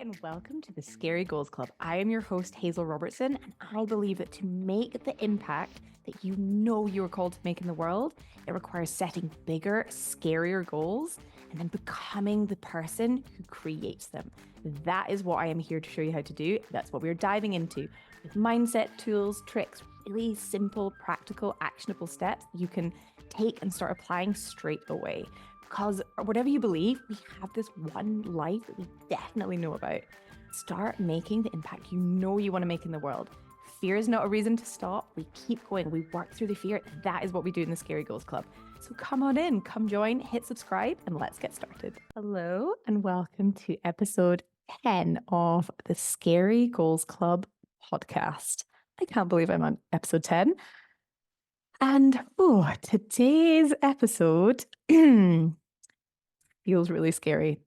and welcome to the Scary Goals Club. I am your host, Hazel Robertson, and I believe that to make the impact that you know you are called to make in the world, it requires setting bigger, scarier goals and then becoming the person who creates them. That is what I am here to show you how to do. That's what we're diving into with mindset, tools, tricks, really simple, practical, actionable steps you can take and start applying straight away. Because whatever you believe, we have this one life that we definitely know about. Start making the impact you know you want to make in the world. Fear is not a reason to stop. We keep going. We work through the fear. That is what we do in the Scary Goals Club. So come on in, come join, hit subscribe, and let's get started. Hello, and welcome to episode 10 of the Scary Goals Club podcast. I can't believe I'm on episode 10. And today's episode feels really scary.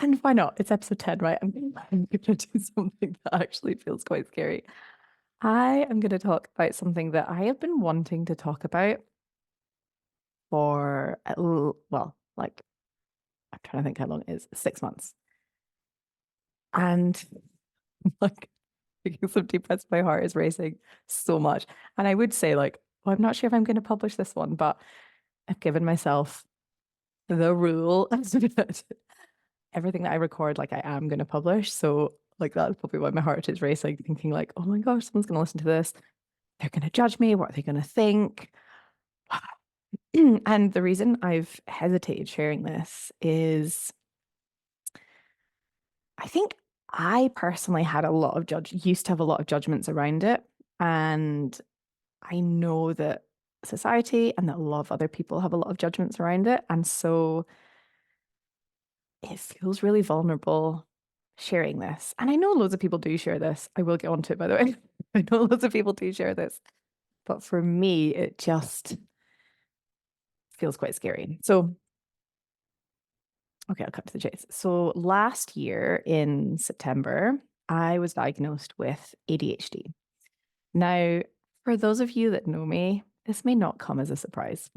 And why not? It's episode 10, right? I'm going to do something that actually feels quite scary. I am going to talk about something that I have been wanting to talk about for, I'm trying to think how long it is, 6 months. And like, taking some deep breaths, my heart is racing so much. And I would say, well, I'm not sure if I'm going to publish this one, but I've given myself the rule that everything that I record, I am going to publish. So, that's probably why my heart is racing, thinking, oh my gosh, someone's going to listen to this. They're going to judge me. What are they going to think? And the reason I've hesitated sharing this is I think I personally used to have a lot of judgments around it. And I know that society and that a lot of other people have a lot of judgments around it. And so it feels really vulnerable sharing this. And I know loads of people do share this. I will get onto it, by the way. I know loads of people do share this. But for me, it just feels quite scary. So, okay, I'll cut to the chase. So last year in September, I was diagnosed with ADHD. Now, for those of you that know me, this may not come as a surprise.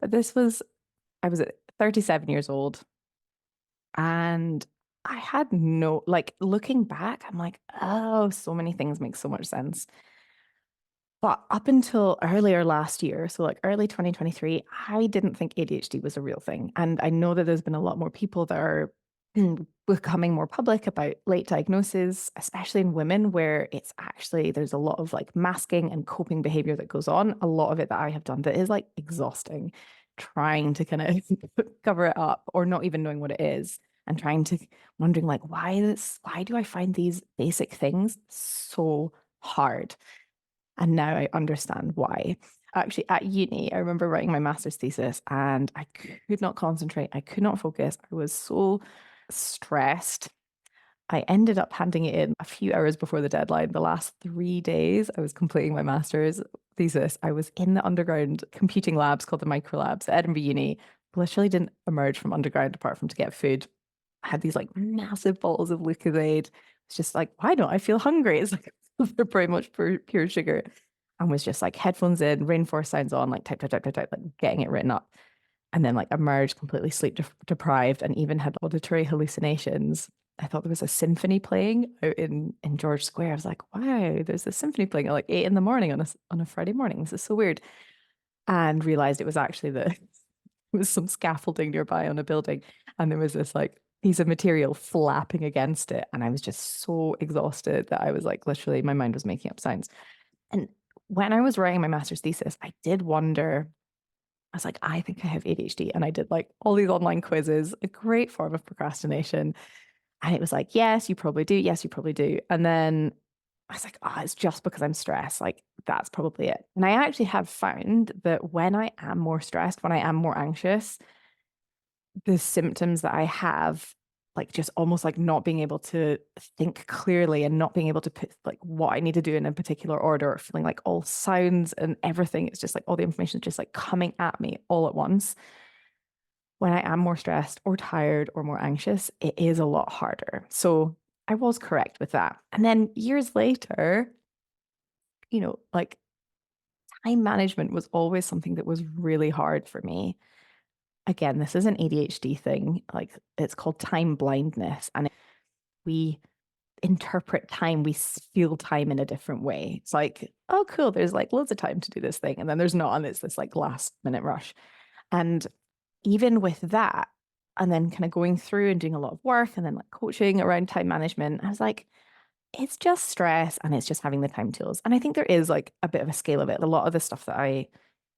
But I was at 37 years old. And I had looking back, I'm like, oh, so many things make so much sense. But up until earlier last year, so early 2023, I didn't think ADHD was a real thing. And I know that there's been a lot more people that are becoming more public about late diagnosis, especially in women, where there's a lot of masking and coping behavior that goes on. A lot of it that I have done that is exhausting, trying to kind of cover it up or not even knowing what it is and wondering why do I find these basic things so hard? And now I understand why. Actually, at uni, I remember writing my master's thesis and I could not concentrate. I could not focus. I was so stressed. I ended up handing it in a few hours before the deadline. The last 3 days, I was completing my master's thesis. I was in the underground computing labs called the micro labs at Edinburgh Uni. Literally didn't emerge from underground apart from to get food. I had these massive bottles of Lucozade. It's just why don't I feel hungry? It's they're pretty much pure sugar. And was just headphones in, rainforest sounds on, type, getting it written up. And then emerged completely sleep deprived and even had auditory hallucinations. I thought there was a symphony playing out in George Square. I was like, wow, there's a symphony playing at 8 in the morning on a Friday morning. This is so weird. And realized it was actually it was some scaffolding nearby on a building. And there was this piece of material flapping against it. And I was just so exhausted that I was literally, my mind was making up sounds. And when I was writing my master's thesis, I did wonder, I was like, I think I have ADHD. And I did all these online quizzes, a great form of procrastination. And it was yes, you probably do. Yes, you probably do. And then I was like, oh, it's just because I'm stressed. That's probably it. And I actually have found that when I am more stressed, when I am more anxious, the symptoms that I have, just almost not being able to think clearly and not being able to put what I need to do in a particular order, or feeling all sounds and everything, it's just all the information is just coming at me all at once. When I am more stressed or tired or more anxious, it is a lot harder. So I was correct with that. And then years later, time management was always something that was really hard for me. again, this is an ADHD thing. Like it's called time blindness. And we interpret time, we feel time in a different way. It's like, oh, cool, there's like loads of time to do this thing. And then there's not, and it's this like last minute rush. And even with that, and then kind of going through and doing a lot of work and then like coaching around time management, I was like, it's just stress and it's just having the time tools. And I think there is like a bit of a scale of it. A lot of the stuff that I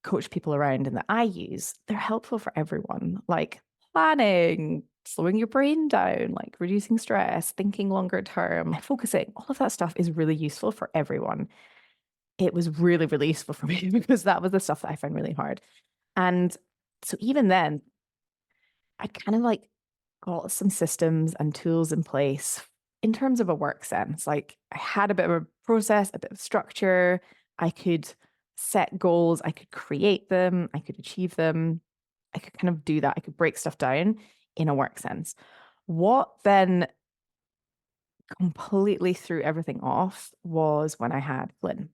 coach people around and that I use, they're helpful for everyone. Like planning, slowing your brain down, like reducing stress, thinking longer term, focusing, all of that stuff is really useful for everyone. It was really, really useful for me because that was the stuff that I found really hard. And so even then, I kind of like got some systems and tools in place in terms of a work sense. Like I had a bit of a process, a bit of structure. I could set goals, I could create them, I could achieve them. I could kind of do that. I could break stuff down in a work sense. What then completely threw everything off was when I had Flynn.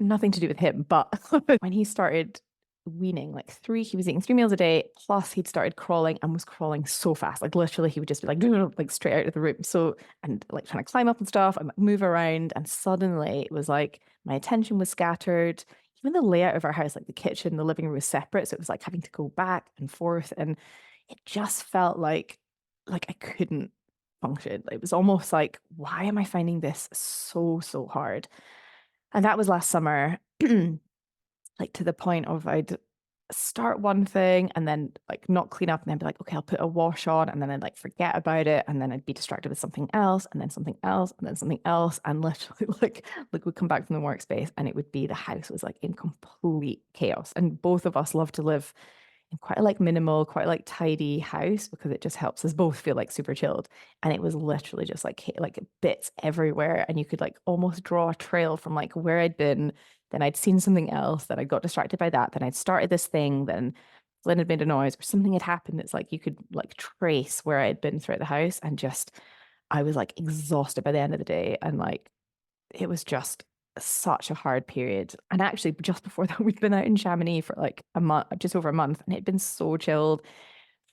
Nothing to do with him, but when he started weaning, he was eating 3 meals a day, plus he'd started crawling and was crawling so fast. Like literally he would just be like, like straight out of the room. So, and like trying to climb up and stuff and like move around. And suddenly it was like my attention was scattered. Even the layout of our house, like the kitchen, the living room was separate. So it was like having to go back and forth. And it just felt like I couldn't function. It was almost like, why am I finding this so, so hard? And that was last summer, like to the point of I'd start one thing and then like not clean up and then be like, okay, I'll put a wash on, and then I'd like forget about it. And then I'd be distracted with something else and then something else and then something else. And literally like we'd come back from the workspace and it would be the house was like in complete chaos. And both of us love to live in quite a like minimal, quite like tidy house because it just helps us both feel like super chilled. And it was literally just like bits everywhere, and you could like almost draw a trail from like where I'd been. Then I'd seen something else, then I got distracted by that, then I'd started this thing, then Flynn had made a noise or something had happened. It's like you could like trace where I had been throughout the house, and just I was like exhausted by the end of the day, and like it was just such a hard period. And actually, just before that, we'd been out in Chamonix for like a month, just over a month, and it'd been so chilled.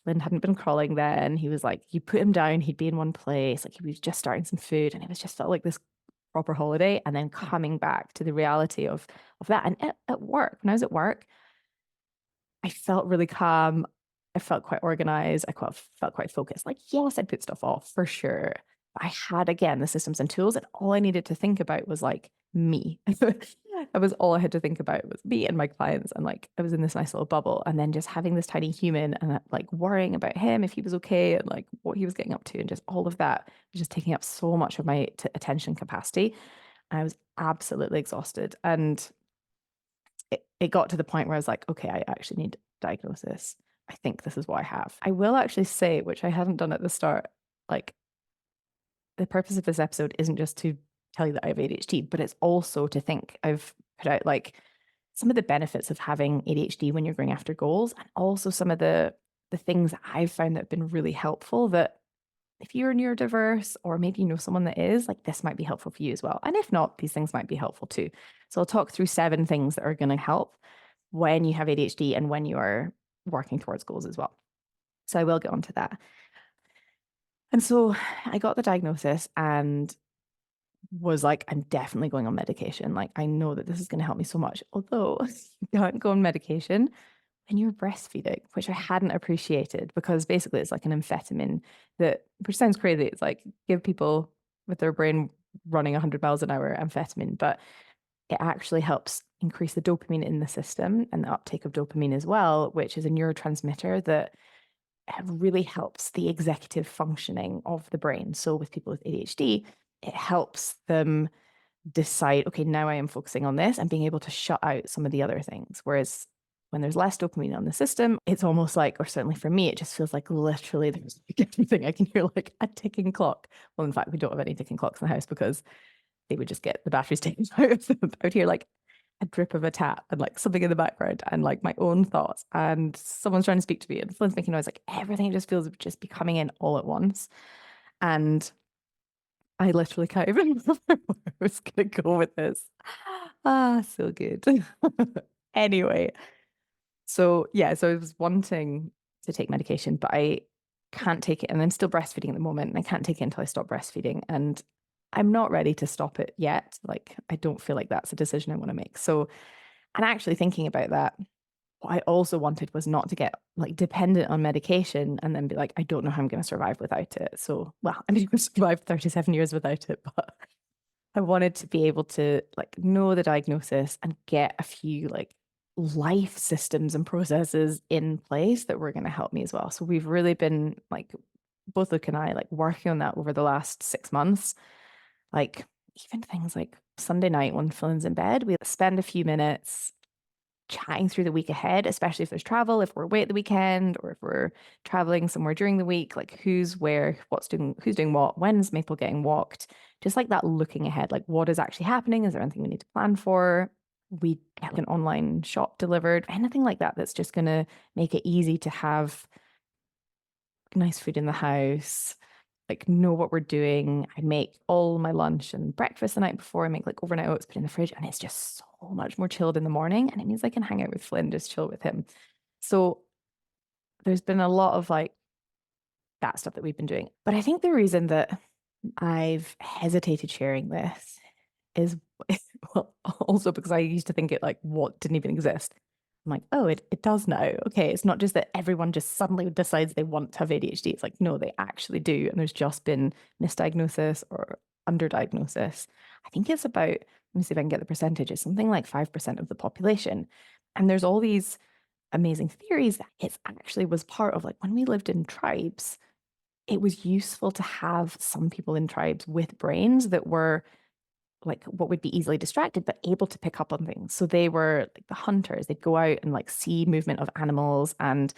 Flynn hadn't been crawling then. He was like, you put him down, he'd be in one place. Like he was just starting some food, and it was just felt like this proper holiday. And then coming back to the reality of that. And at work, when I was at work, I felt really calm. I felt quite organized. Felt quite focused. Like, yes, I'd put stuff off for sure. But I had, again, the systems and tools, and all I needed to think about was like me. That was all I had to think about was me and my clients. And like, I was in this nice little bubble. And then just having this tiny human and like worrying about him, if he was okay, and like what he was getting up to, and just all of that was just taking up so much of my attention capacity. And I was absolutely exhausted. And it got to the point where I was like, okay, I actually need diagnosis. I think this is what I have. I will actually say, which I hadn't done at the start, like the purpose of this episode isn't just to tell you that I have ADHD, but it's also to think I've put out like some of the benefits of having ADHD when you're going after goals, and also some of the things that I've found that have been really helpful, that if you're neurodiverse or maybe you know someone that is, like this might be helpful for you as well. And if not, these things might be helpful too. So I'll talk through 7 things that are going to help when you have ADHD and when you are working towards goals as well. So I will get onto that. And so I got the diagnosis and was like, I'm definitely going on medication. Like, I know that this is going to help me so much. Although you can't go on medication when you're breastfeeding, which I hadn't appreciated, because basically it's like an amphetamine that, which sounds crazy. It's like give people with their brain running 100 miles an hour amphetamine, but it actually helps increase the dopamine in the system and the uptake of dopamine as well, which is a neurotransmitter that really helps the executive functioning of the brain. So with people with ADHD, it helps them decide, okay, now I am focusing on this, and being able to shut out some of the other things. Whereas when there's less dopamine on the system, it's almost like, or certainly for me, it just feels like literally there's like everything. I can hear like a ticking clock. Well, in fact, we don't have any ticking clocks in the house because they would just get the batteries taken out of them. Out here, like a drip of a tap and like something in the background and like my own thoughts, and someone's trying to speak to me and Flynn's making noise, like everything just feels just be coming in all at once. And I literally can't even remember where I was going to go with this. So good. Anyway, so yeah, so I was wanting to take medication, but I can't take it. And I'm still breastfeeding at the moment, and I can't take it until I stop breastfeeding. And I'm not ready to stop it yet. Like, I don't feel like that's a decision I want to make. So, and actually thinking about that, what I also wanted was not to get like dependent on medication and then be like, I don't know how I'm going to survive without it. So, well, I mean, I've survived 37 years without it, but I wanted to be able to like know the diagnosis and get a few like life systems and processes in place that were going to help me as well. So we've really been like, both Luke and I, like working on that over the last 6 months. Like even things like Sunday night when Flynn's in bed, we spend a few minutes chatting through the week ahead, especially if there's travel, if we're away at the weekend, or if we're traveling somewhere during the week, like who's where, who's doing what, when's Maple getting walked, just like that looking ahead, like what is actually happening? Is there anything we need to plan for? We get an online shop delivered, anything like that that's just going to make it easy to have nice food in the house, like know what we're doing. I make all my lunch and breakfast the night before. I make like overnight oats, put in the fridge, and it's just so much more chilled in the morning. And it means I can hang out with Flynn, just chill with him. So there's been a lot of like that stuff that we've been doing. But I think the reason that I've hesitated sharing this is well, also because I used to think it like what didn't even exist. I'm like, oh, it does now. Okay, it's not just that everyone just suddenly decides they want to have ADHD. It's like, no, they actually do. And there's just been misdiagnosis or underdiagnosis. I think it's about, let me see if I can get the percentage, it's something like 5% of the population. And there's all these amazing theories that it actually was part of like when we lived in tribes, it was useful to have some people in tribes with brains that were like what would be easily distracted, but able to pick up on things. So they were like the hunters. They'd go out and like see movement of animals, and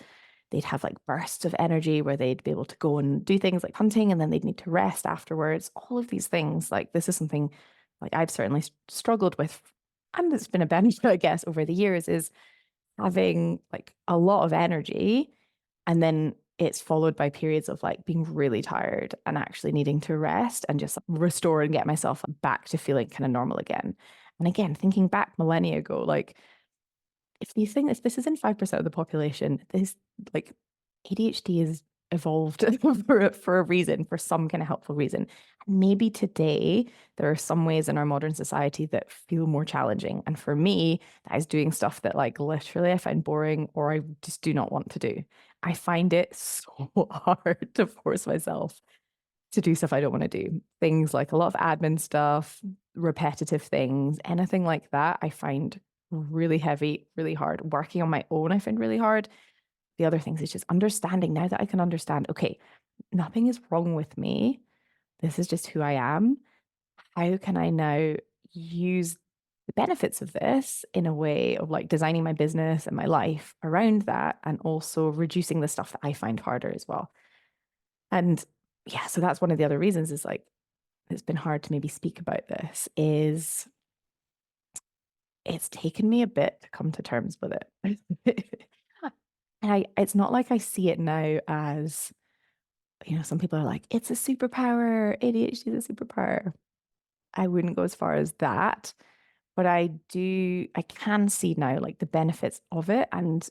they'd have like bursts of energy where they'd be able to go and do things like hunting, and then they'd need to rest afterwards. All of these things, like this is something like I've certainly struggled with, and it's been a benefit, I guess, over the years, is having like a lot of energy and then it's followed by periods of like being really tired and actually needing to rest and just restore and get myself back to feeling kind of normal again. And again, thinking back millennia ago, like if you think this is in 5% of the population, this like ADHD is evolved for a reason, for some kind of helpful reason. Maybe today there are some ways in our modern society that feel more challenging. And for me, that is doing stuff that like literally I find boring or I just do not want to do. I find it so hard to force myself to do stuff I don't want to do. Things like a lot of admin stuff, repetitive things, anything like that, I find really heavy, really hard. Working on my own, I find really hard. The other things is just understanding now that I can understand, okay, nothing is wrong with me. This is just who I am. How can I now use the benefits of this in a way of like designing my business and my life around that and also reducing the stuff that I find harder as well. And yeah, so that's one of the other reasons is like it's been hard to maybe speak about this is it's taken me a bit to come to terms with it. And it's not like I see it now as, some people are like, it's a superpower. ADHD is a superpower. I wouldn't go as far as that, but I can see now like the benefits of it. And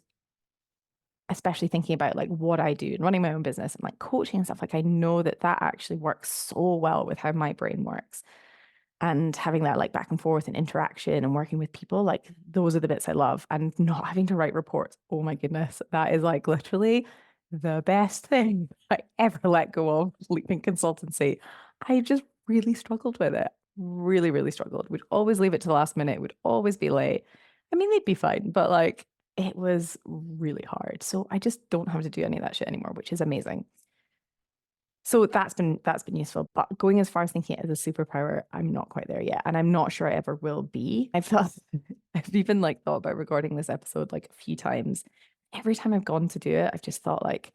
especially thinking about like what I do and running my own business and like coaching and stuff, like I know that that actually works so well with how my brain works. And having that like back and forth and interaction and working with people, like those are the bits I love. And not having to write reports. Oh my goodness. That is like literally the best thing I ever let go of leaving consultancy. I just really struggled with it. Really, really struggled. Would always leave it to the last minute, would always be late. I mean, they'd be fine, but like it was really hard. So I just don't have to do any of that shit anymore, which is amazing. So that's been useful. But going as far as thinking it as a superpower, I'm not quite there yet. And I'm not sure I ever will be. I've even like thought about recording this episode like a few times. Every time I've gone to do it, I've just thought like,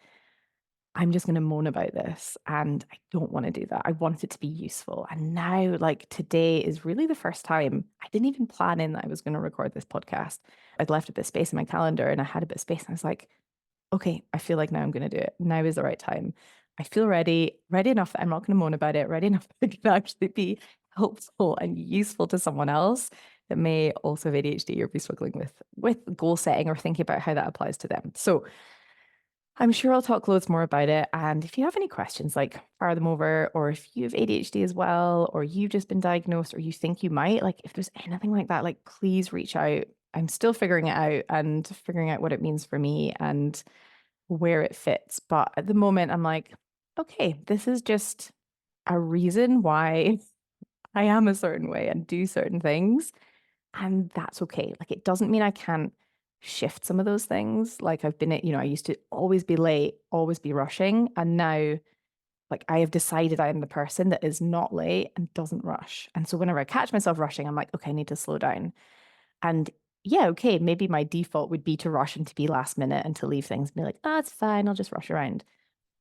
I'm just going to moan about this. And I don't want to do that. I want it to be useful. And now, like today is really the first time I didn't even plan in that I was going to record this podcast. I'd left a bit of space in my calendar and I had a bit of space. And I was like, okay, I feel like now I'm going to do it. Now is the right time. I feel ready enough that I'm not going to moan about it, ready enough that it can actually be helpful and useful to someone else that may also have ADHD or be struggling with goal setting or thinking about how that applies to them. So I'm sure I'll talk loads more about it. And if you have any questions, like fire them over, or if you have ADHD as well, or you've just been diagnosed, or you think you might, like if there's anything like that, like please reach out. I'm still figuring it out and figuring out what it means for me and where it fits. But at the moment, I'm like, okay, this is just a reason why I am a certain way and do certain things. And that's okay. Like, it doesn't mean I can't shift some of those things. Like, I've been, I used to always be late, always be rushing. And now, like, I have decided I am the person that is not late and doesn't rush. And so whenever I catch myself rushing, I'm like, okay, I need to slow down. And yeah, okay, maybe my default would be to rush and to be last minute and to leave things and be like, oh, it's fine. I'll just rush around.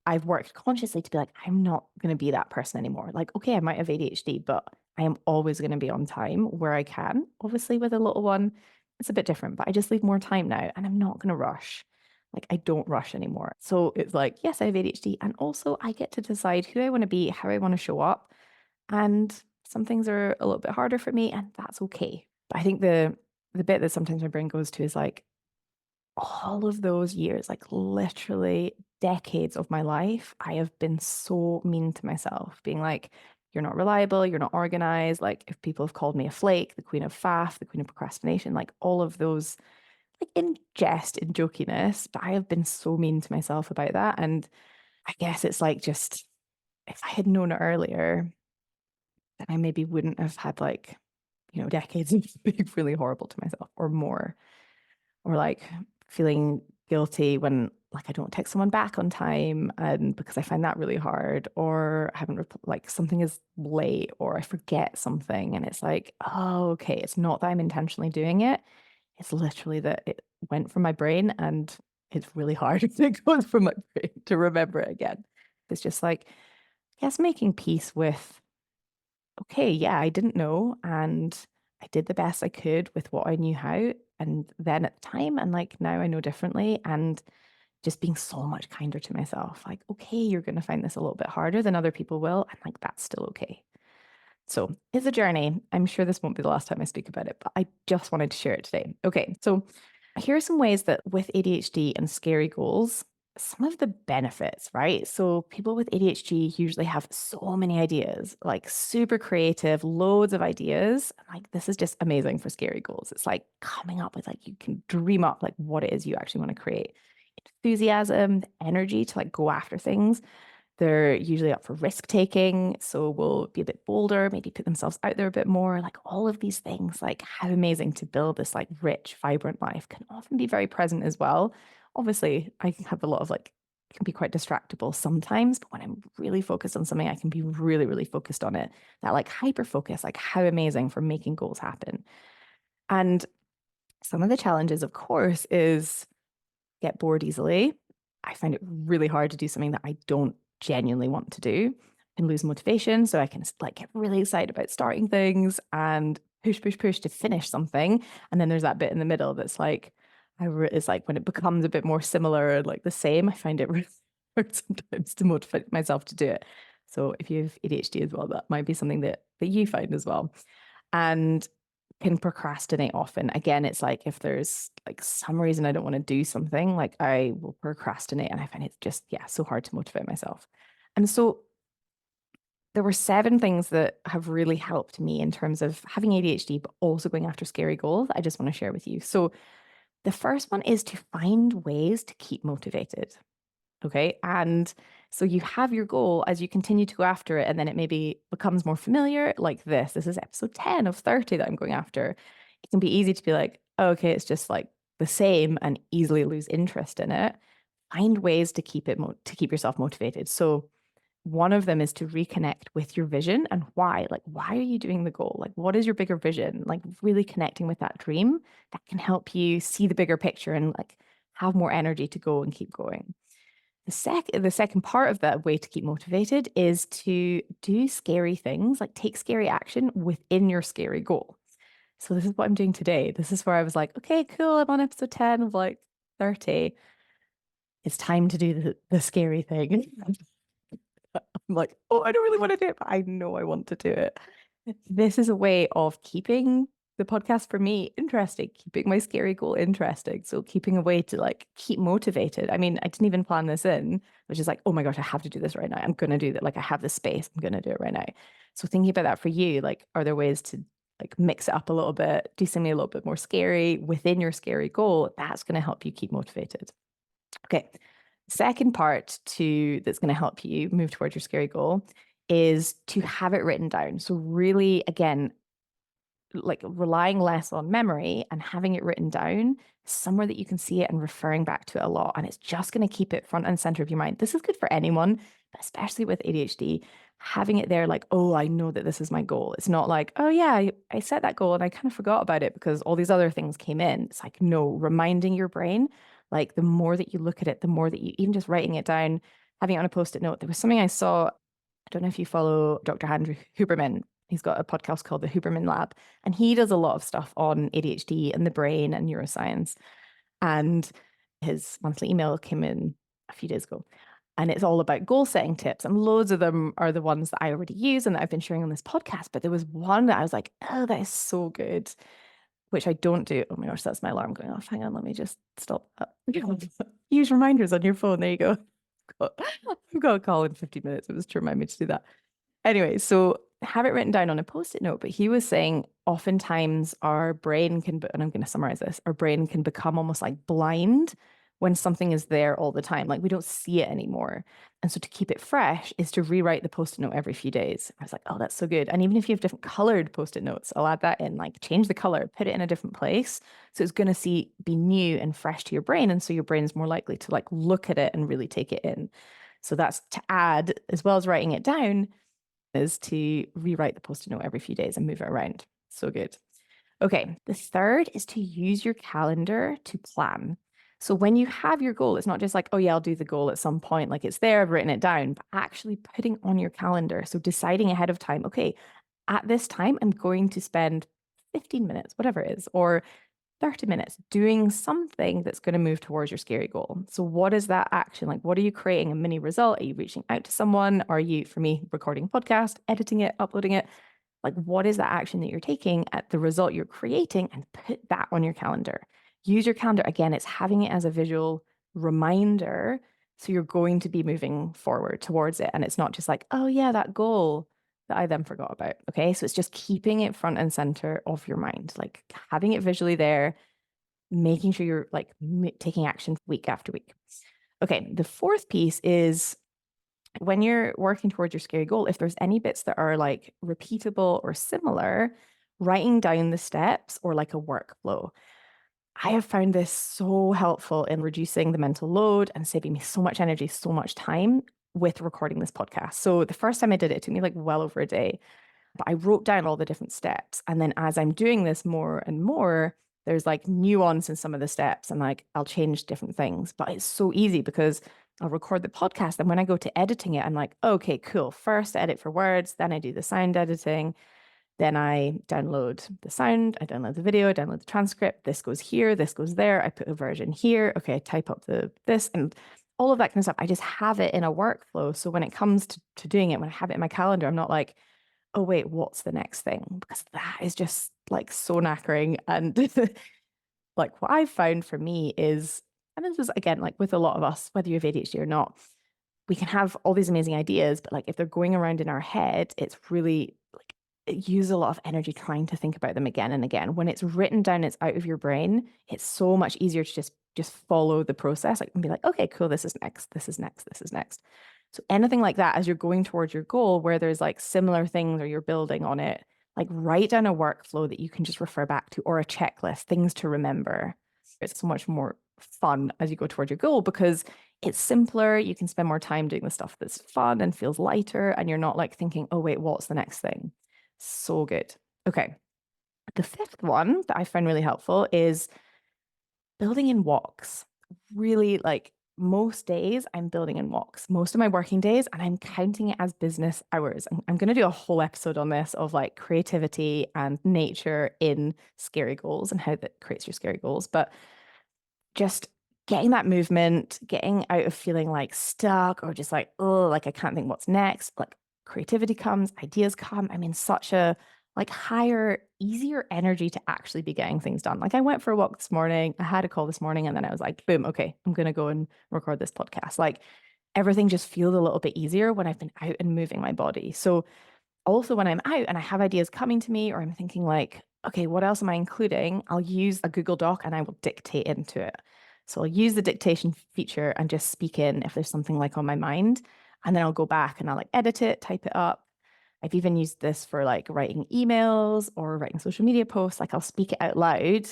I've worked consciously to be like, I'm not going to be that person anymore. Like, okay, I might have ADHD, but I am always going to be on time where I can. Obviously, with a little one, it's a bit different, but I just leave more time now and I'm not going to rush. Like, I don't rush anymore. So it's like, yes, I have ADHD. And also, I get to decide who I want to be, how I want to show up. And some things are a little bit harder for me, and that's okay. But I think the bit that sometimes my brain goes to is like, all of those years, like literally decades of my life, I have been so mean to myself, being like, you're not reliable, you're not organized. Like, if people have called me a flake, the queen of faff, the queen of procrastination, like all of those, like in jest, in jokiness, but I have been so mean to myself about that. And I guess it's like, just if I had known it earlier, then I maybe wouldn't have had like, decades of being really horrible to myself or more. Or like feeling guilty when like I don't text someone back on time and because I find that really hard, or I haven't like something is late or I forget something and it's like, oh, okay, it's not that I'm intentionally doing it. It's literally that it went from my brain and it's really hard if it goes from my brain to remember it again. It's just like, I guess making peace with, okay, yeah, I didn't know and I did the best I could with what I knew how. And then at the time, and like now I know differently, and just being so much kinder to myself. Like, okay, you're going to find this a little bit harder than other people will. And like, that's still okay. So it's a journey. I'm sure this won't be the last time I speak about it, but I just wanted to share it today. Okay, so here are some ways that with ADHD and scary goals, some of the benefits, right? So people with ADHD usually have so many ideas, like super creative, loads of ideas. Like this is just amazing for scary goals. It's like coming up with like you can dream up like what it is you actually want to create. Enthusiasm, energy to like go after things. They're usually up for risk taking, so will be a bit bolder, maybe put themselves out there a bit more. Like all of these things, like how amazing to build this like rich, vibrant life can often be very present as well. Obviously, I have a lot of like can be quite distractible sometimes, but when I'm really focused on something, I can be really, really focused on it. That like hyper focus, like how amazing for making goals happen. And some of the challenges, of course, is get bored easily. I find it really hard to do something that I don't genuinely want to do and lose motivation. So I can like get really excited about starting things and push, push, push to finish something. And then there's that bit in the middle that's like, it's like when it becomes a bit more similar or like the same, I find it really hard sometimes to motivate myself to do it. So if you have ADHD as well, that might be something that you find as well. And can procrastinate often. Again, it's like if there's like some reason I don't want to do something, like I will procrastinate and I find it just, yeah, so hard to motivate myself. And so there were 7 things that have really helped me in terms of having ADHD, but also going after scary goals I just want to share with you. So the first one is to find ways to keep motivated. Okay. And so you have your goal as you continue to go after it, and then it maybe becomes more familiar like this. This is episode 10 of 30 that I'm going after. It can be easy to be like, oh, okay, it's just like the same and easily lose interest in it. Find ways to keep to keep yourself motivated. So one of them is to reconnect with your vision and why. Like, why are you doing the goal? Like, what is your bigger vision? Like, really connecting with that dream that can help you see the bigger picture and like have more energy to go and keep going. The second part of that way to keep motivated is to do scary things, like take scary action within your scary goal. So this is what I'm doing today. This is where I was like, okay, cool. I'm on episode 10 of like 30. It's time to do the scary thing. I'm like, oh, I don't really want to do it, but I know I want to do it. This is a way of keeping the podcast for me interesting, keeping my scary goal interesting. So keeping a way to like keep motivated. I mean, I didn't even plan this in, which is like, oh my gosh, I have to do this right now. I'm going to do that. Like I have the space. I'm going to do it right now. So thinking about that for you, like, are there ways to like mix it up a little bit, do something a little bit more scary within your scary goal? That's going to help you keep motivated. Okay. Second part to that's going to help you move towards your scary goal is to have it written down. So really, again, like relying less on memory and having it written down somewhere that you can see it and referring back to it a lot. And it's just going to keep it front and center of your mind. This is good for anyone, but especially with ADHD, having it there like, oh, I know that this is my goal. It's not like, oh, yeah, I set that goal and I kind of forgot about it because all these other things came in. It's like, no, reminding your brain, like the more that you look at it, the more that you even just writing it down, having it on a post-it note. There was something I saw. I don't know if you follow Dr. Andrew Huberman. He's got a podcast called the Huberman Lab, and he does a lot of stuff on ADHD and the brain and neuroscience. And his monthly email came in a few days ago, and it's all about goal setting tips. And loads of them are the ones that I already use and that I've been sharing on this podcast. But there was one that I was like, oh, that is so good, which I don't do. Oh my gosh, that's my alarm going off. Hang on, let me just stop. Use reminders on your phone. There you go. I've got a call in 15 minutes. It was to remind me to do that. Anyway, so have it written down on a post-it note, but he was saying oftentimes our brain can, and I'm going to summarize this, our brain can become almost like blind when something is there all the time. Like we don't see it anymore. And so to keep it fresh is to rewrite the post-it note every few days. I was like, oh, that's so good. And even if you have different colored post-it notes, I'll add that in, like change the color, put it in a different place. So it's going to be new and fresh to your brain. And so your brain's more likely to like look at it and really take it in. So that's to add, as well as writing it down, is to rewrite the post-it note every few days and move it around. So good. Okay, the third is to use your calendar to plan. So when you have your goal, it's not just like, oh yeah, I'll do the goal at some point, like it's there, I've written it down, but actually putting on your calendar. So deciding ahead of time, okay, at this time, I'm going to spend 15 minutes, whatever it is, or 30 minutes doing something that's going to move towards your scary goal. So what is that action? Like, what are you creating? A mini result? Are you reaching out to someone? Are you, for me, recording a podcast, editing it, uploading it? Like, what is that action that you're taking at the result you're creating, and put that on your calendar? Use your calendar. Again, it's having it as a visual reminder. So you're going to be moving forward towards it. And it's not just like, oh yeah, that goal that I then forgot about. Okay. So it's just keeping it front and center of your mind, like having it visually there, making sure you're like taking action week after week. Okay. The fourth piece is when you're working towards your scary goal, if there's any bits that are like repeatable or similar, writing down the steps or like a workflow. I have found this so helpful in reducing the mental load and saving me so much energy, so much time with recording this podcast. So the first time I did it, it took me like well over a day, but I wrote down all the different steps. And then as I'm doing this more and more, there's like nuance in some of the steps and like I'll change different things. But it's so easy because I'll record the podcast. And when I go to editing it, I'm like, okay, cool. First, I edit for words, then I do the sound editing. Then I download the sound, I download the video, I download the transcript. This goes here, this goes there. I put a version here. Okay, I type up this and all of that kind of stuff. I just have it in a workflow. So when it comes to doing it, when I have it in my calendar, I'm not like, oh wait, what's the next thing? Because that is just like so knackering. And like what I've found for me is, and this is again, like with a lot of us, whether you have ADHD or not, we can have all these amazing ideas, but like if they're going around in our head, it's really like it uses a lot of energy trying to think about them again and again. When it's written down, it's out of your brain. It's so much easier to just follow the process, like and be like, okay, cool, this is next, this is next, this is next. So anything like that as you're going towards your goal, where there's like similar things or you're building on it, like write down a workflow that you can just refer back to or a checklist, things to remember. It's so much more fun as you go towards your goal because it's simpler. You can spend more time doing the stuff that's fun and feels lighter. And you're not like thinking, oh, wait, what's the next thing? So good. Okay. The fifth one that I find really helpful is building in walks. Really like most days I'm building in walks, most of my working days, and I'm counting it as business hours. I'm going to do a whole episode on this of like creativity and nature in scary goals and how that creates your scary goals. But just getting that movement, getting out of feeling like stuck or just like, oh, like I can't think what's next. Like creativity comes, ideas come. I'm in such a like higher, easier energy to actually be getting things done. Like I went for a walk this morning, I had a call this morning, and then I was like, boom, okay, I'm going to go and record this podcast. Like everything just feels a little bit easier when I've been out and moving my body. So also when I'm out and I have ideas coming to me, or I'm thinking like, okay, what else am I including? I'll use a Google Doc and I will dictate into it. So I'll use the dictation feature and just speak in if there's something like on my mind. And then I'll go back and I'll like edit it, type it up. I've even used this for like writing emails or writing social media posts. Like I'll speak it out loud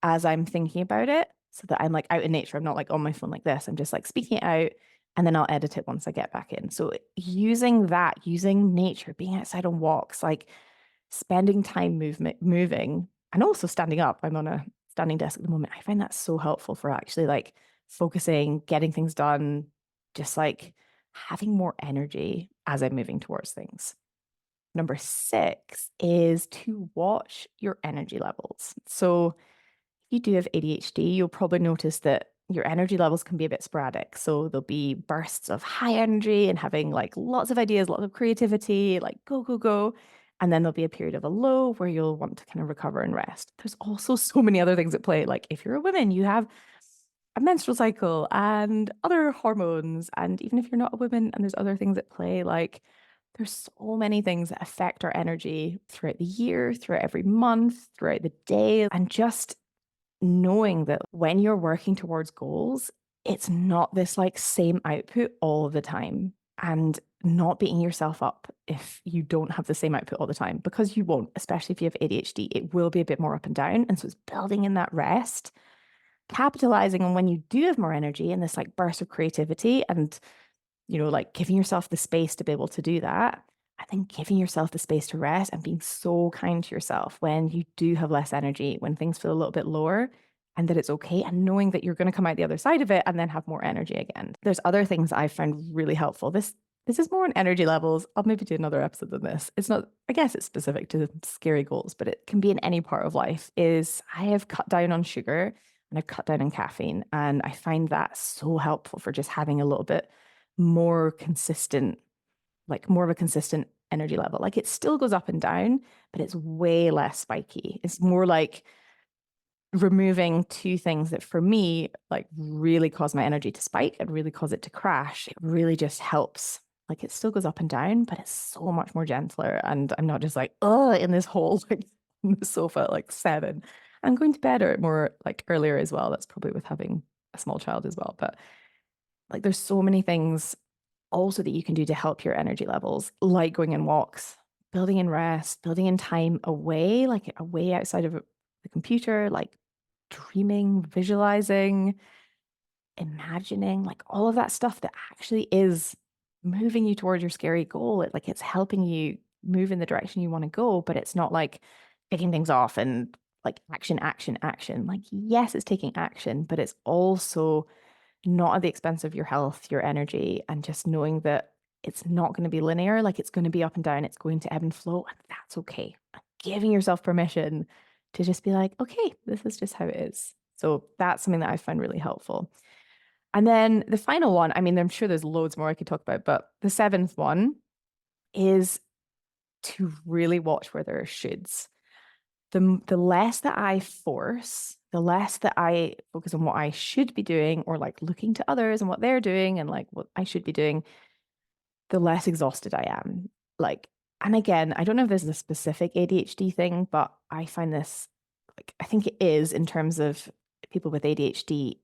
as I'm thinking about it so that I'm like out in nature. I'm not like on my phone like this. I'm just like speaking it out and then I'll edit it once I get back in. So using that, using nature, being outside on walks, like spending time moving, and also standing up. I'm on a standing desk at the moment. I find that so helpful for actually like focusing, getting things done, just like having more energy as I'm moving towards things. Number 6 is to watch your energy levels. So if you do have ADHD, you'll probably notice that your energy levels can be a bit sporadic. So there'll be bursts of high energy and having like lots of ideas, lots of creativity, like go, go, go. And then there'll be a period of a low where you'll want to kind of recover and rest. There's also so many other things at play. Like if you're a woman, you have a menstrual cycle and other hormones. And even if you're not a woman and there's other things at play, like there's so many things that affect our energy throughout the year, throughout every month, throughout the day. And just knowing that when you're working towards goals, it's not this like same output all the time, and not beating yourself up if you don't have the same output all the time, because you won't, especially if you have ADHD, it will be a bit more up and down. And so it's building in that rest, capitalizing on when you do have more energy and this like burst of creativity and, like giving yourself the space to be able to do that. And then giving yourself the space to rest and being so kind to yourself when you do have less energy, when things feel a little bit lower, and that it's okay. And knowing that you're going to come out the other side of it and then have more energy again. There's other things I found really helpful. This is more on energy levels. I'll maybe do another episode on this. It's not, I guess it's specific to scary goals, but it can be in any part of life. Is I have cut down on sugar and I've cut down on caffeine. And I find that so helpful for just having a little bit more consistent, like more of a consistent energy level. Like it still goes up and down, but it's way less spiky. It's more like removing two things that for me like really cause my energy to spike and really cause it to crash. It really just helps. Like it still goes up and down, but it's so much more gentler. And I'm not just like, oh, in this hole, like on the sofa at like 7. I'm going to bed or more like earlier as well. That's probably with having a small child as well. But like there's so many things also that you can do to help your energy levels, like going in walks, building in rest, building in time away, like away outside of the computer, like dreaming, visualizing, imagining, like all of that stuff that actually is moving you towards your scary goal. Like it's helping you move in the direction you want to go, but it's not like picking things off and like action, action, action. Like, yes, it's taking action, but it's also not at the expense of your health, your energy, and just knowing that it's not going to be linear. Like it's going to be up and down, it's going to ebb and flow, and that's okay. Giving yourself permission to just be like, okay, this is just how it is. So that's something that I find really helpful. And then the final one, I mean, I'm sure there's loads more I could talk about, but the 7th one is to really watch where there are shoulds. The less that I force, the less that I focus on what I should be doing or like looking to others and what they're doing and like what I should be doing, the less exhausted I am. Like, and again, I don't know if this is a specific ADHD thing, but I find this like, I think it is in terms of people with ADHD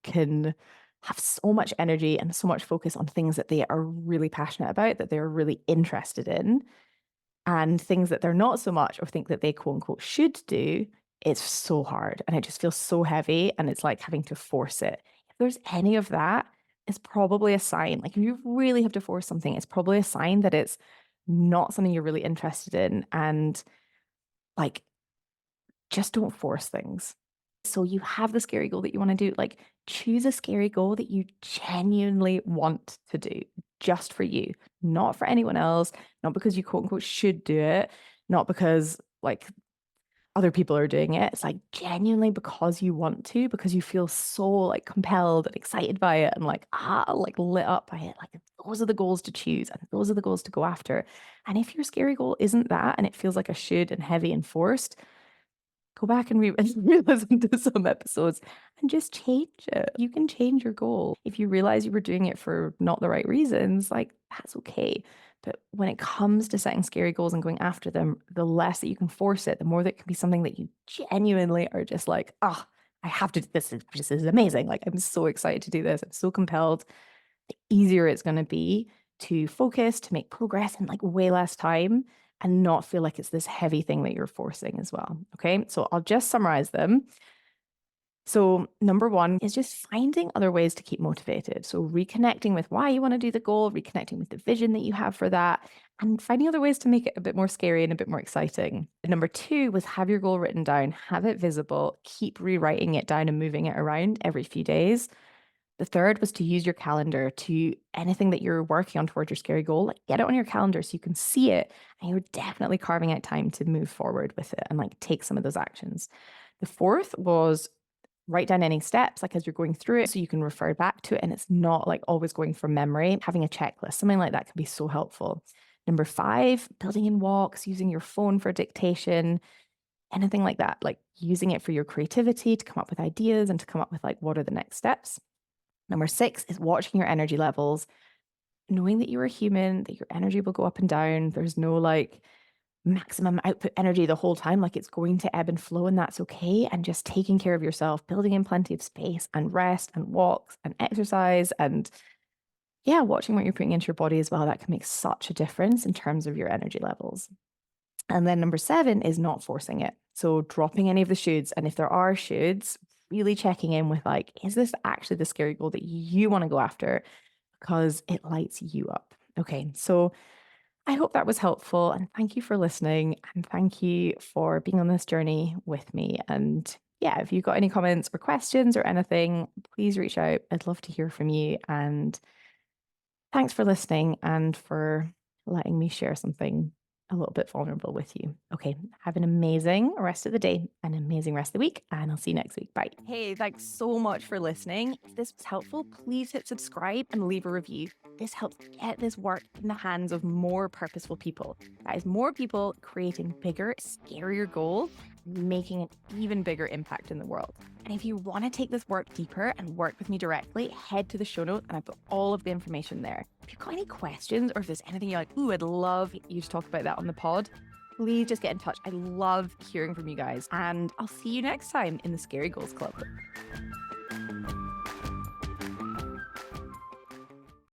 can have so much energy and so much focus on things that they are really passionate about, that they're really interested in, and things that they're not so much or think that they quote unquote should do. It's so hard and it just feels so heavy and it's like having to force it. If there's any of that, it's probably a sign. Like if you really have to force something, it's probably a sign that it's not something you're really interested in. And like, just don't force things. So you have the scary goal that you want to do, like choose a scary goal that you genuinely want to do just for you, not for anyone else, not because you quote unquote should do it, not because like other people are doing it. It's like genuinely because you want to, because you feel so like compelled and excited by it and like like lit up by it. Like it's those are the goals to choose and those are the goals to go after. And if your scary goal isn't that and it feels like a should and heavy and forced, go back and re-listen to some episodes and just change it. You can change your goal. If you realize you were doing it for not the right reasons, like that's okay. But when it comes to setting scary goals and going after them, the less that you can force it, the more that it can be something that you genuinely are just like, ah, I have to do this. This is amazing. Like, I'm so excited to do this. I'm so compelled. The easier it's going to be to focus, to make progress in like way less time and not feel like it's this heavy thing that you're forcing as well. Okay. So I'll just summarize them. So, number one is just finding other ways to keep motivated. So, reconnecting with why you want to do the goal, reconnecting with the vision that you have for that, and finding other ways to make it a bit more scary and a bit more exciting. Number two was have your goal written down, have it visible, keep rewriting it down and moving it around every few days. The third was to use your calendar to anything that you're working on towards your scary goal, like get it on your calendar so you can see it and you're definitely carving out time to move forward with it and like take some of those actions. The fourth was write down any steps like as you're going through it so you can refer back to it and it's not like always going from memory. Having a checklist, something like that can be so helpful. Number five, building in walks, using your phone for dictation, anything like that, like using it for your creativity to come up with ideas and to come up with like what are the next steps. Number six is watching your energy levels, knowing that you're a human, that your energy will go up and down. There's no like maximum output energy the whole time. Like it's going to ebb and flow, and that's okay. And just taking care of yourself, building in plenty of space and rest and walks and exercise and yeah, watching what you're putting into your body as well. That can make such a difference in terms of your energy levels. And then number seven is not forcing it. So dropping any of the shoulds. And if there are shoulds, really checking in with like, is this actually the scary goal that you want to go after? Because it lights you up. Okay. So I hope that was helpful. And thank you for listening. And thank you for being on this journey with me. And yeah, if you've got any comments or questions or anything, please reach out. I'd love to hear from you. And thanks for listening and for letting me share something a little bit vulnerable with you. Okay, have an amazing rest of the day, an amazing rest of the week, and I'll see you next week. Bye. Hey, thanks so much for listening. If this was helpful, please hit subscribe and leave a review. This helps get this work in the hands of more purposeful people. That is, more people creating bigger, scarier goals, making an even bigger impact in the world. And if you want to take this work deeper and work with me directly, head to the show notes and I've put all of the information there. If you've got any questions or if there's anything you're like, ooh, I'd love you to talk about that on the pod, please just get in touch. I love hearing from you guys. And I'll see you next time in the Scary Goals Club.